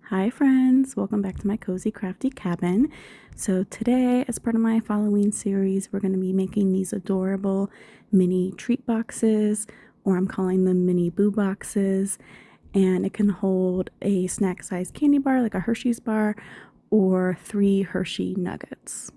Hi friends, welcome back to my Cozy Crafty Cabin. So today, as part of my Falloween series, we're going to be making these adorable mini treat boxes, or I'm calling them mini boo boxes, and it can hold a snack-sized candy bar like a Hershey's bar or 3 Hershey nuggets.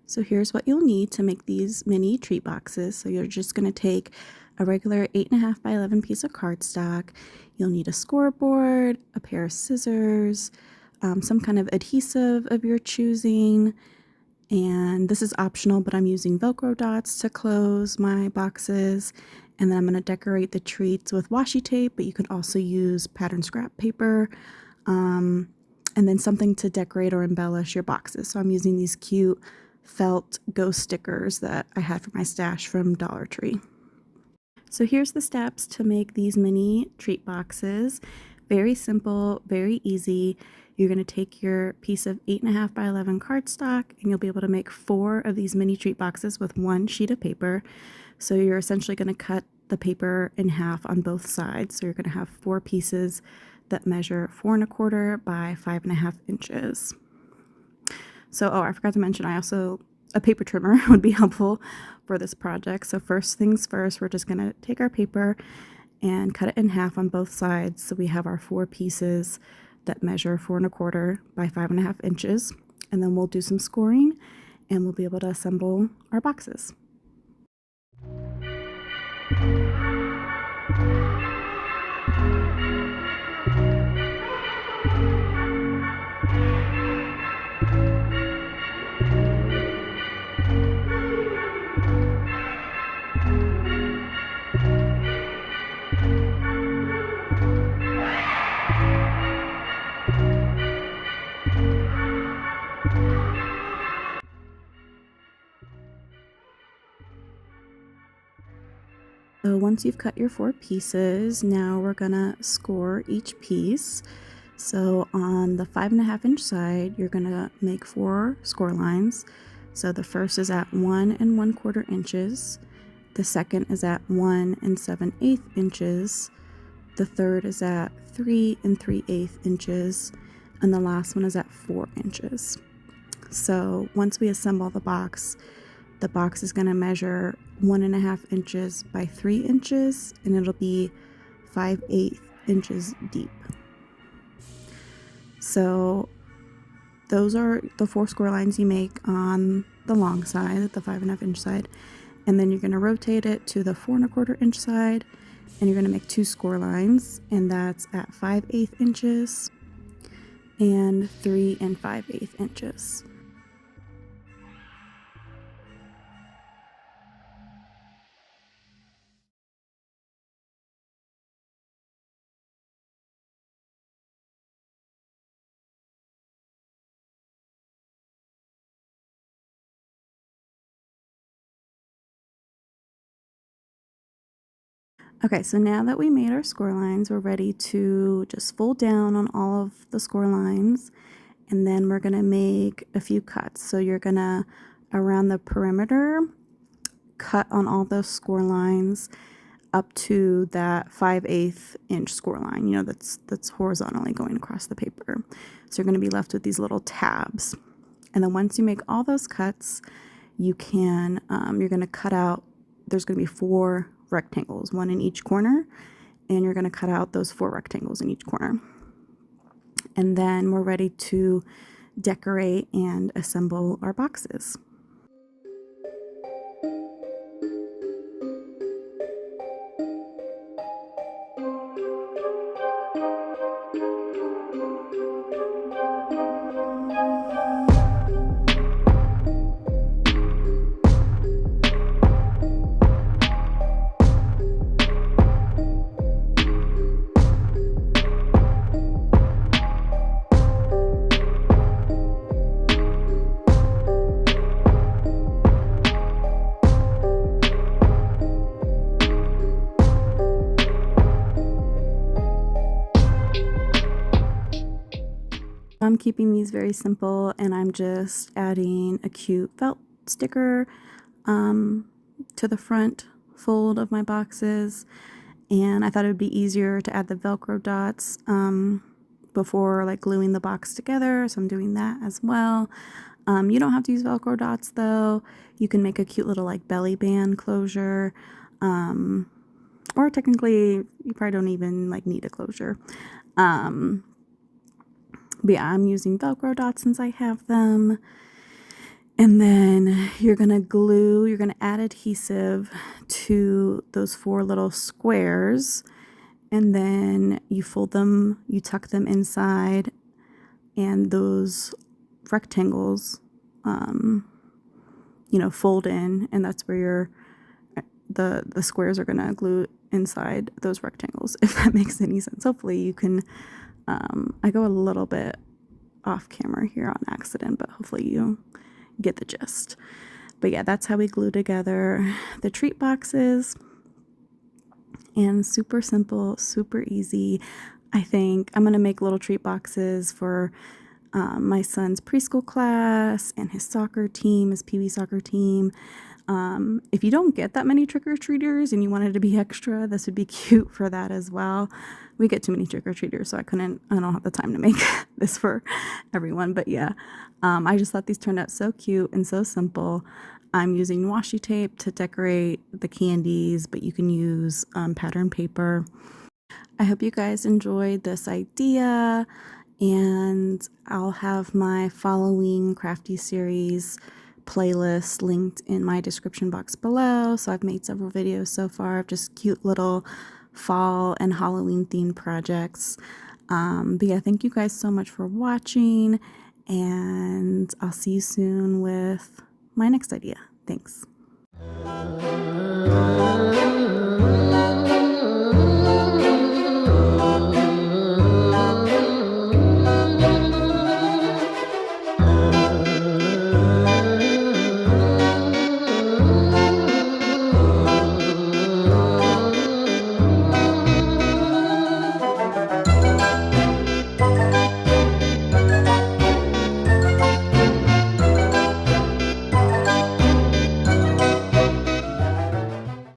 So here's what you'll need to make these mini treat boxes. So you're just going to take a regular 8.5 by 11 piece of cardstock. You'll need a scoreboard, a pair of scissors, some kind of adhesive of your choosing, and this is optional, but I'm using Velcro dots to close my boxes. And then I'm going to decorate the treats with washi tape, but you could also use pattern scrap paper, and then something to decorate or embellish your boxes. So I'm using these cute felt ghost stickers that I had for my stash from Dollar Tree. So here's the steps to make these mini treat boxes. Very simple, very easy. You're going to take your piece of 8.5 by 11 cardstock and you'll be able to make 4 of these mini treat boxes with 1 sheet of paper. So you're essentially going to cut the paper in half on both sides. So you're going to have 4 pieces that measure 4 1/4 by 5.5 inches. So, I forgot to mention, a paper trimmer would be helpful for this project. So first things first, we're just gonna take our paper and cut it in half on both sides. So we have our 4 pieces that measure 4 1/4 by 5.5 inches. And then we'll do some scoring and we'll be able to assemble our boxes. So once you've cut your 4 pieces, now we're gonna score each piece. So on the 5.5 inch side, you're gonna make 4 score lines. So the first is at 1 1/4 inches. The second is at 1 7/8 inches. The third is at 3 3/8 inches. And the last one is at 4 inches. So once we assemble the box is going to measure 1.5 inches by 3 inches, and it'll be 5/8 inches deep. So those are the 4 score lines you make on the long side, the 5.5 inch side, and then you're going to rotate it to the 4 1/4 inch side, and you're going to make 2 score lines, and that's at 5/8 inches and 3 5/8 inches. Okay, so now that we made our score lines, we're ready to just fold down on all of the score lines, and then we're gonna make a few cuts. So you're gonna, around the perimeter, cut on all those score lines up to that 5/8 inch score line, you know, that's horizontally going across the paper. So you're gonna be left with these little tabs. And then once you make all those cuts, you can, you're gonna cut out, there's gonna be 4 rectangles, 1 in each corner, and you're going to cut out those 4 rectangles in each corner. And then we're ready to decorate and assemble our boxes. I'm keeping these very simple, and I'm just adding a cute felt sticker to the front fold of my boxes, and I thought it would be easier to add the Velcro dots before like gluing the box together, so I'm doing that as well. You don't have to use Velcro dots though. You can make a cute little like belly band closure, or technically you probably don't even like need a closure. But yeah, I'm using Velcro dots since I have them. And then you're gonna add adhesive to those 4 little squares, and then you fold them, you tuck them inside, and those rectangles, fold in, and that's where the squares are gonna glue inside those rectangles, if that makes any sense. Hopefully you can, I go a little bit off camera here on accident, but hopefully you get the gist. But yeah, that's how we glue together the treat boxes. And super simple, super easy. I think I'm gonna make little treat boxes for my son's preschool class and his soccer team, his Pee Wee soccer team. If you don't get that many trick-or-treaters and you wanted to be extra, this would be cute for that as well. We get too many trick-or-treaters, so I don't have the time to make this for everyone. But yeah, I just thought these turned out so cute and so simple. I'm using washi tape to decorate the candies, but you can use pattern paper. I hope you guys enjoyed this idea, and I'll have my Falloween Crafty series playlist linked in my description box below. So I've made several videos so far of just cute little fall and Halloween themed projects. But yeah, thank you guys so much for watching, and I'll see you soon with my next idea. Thanks.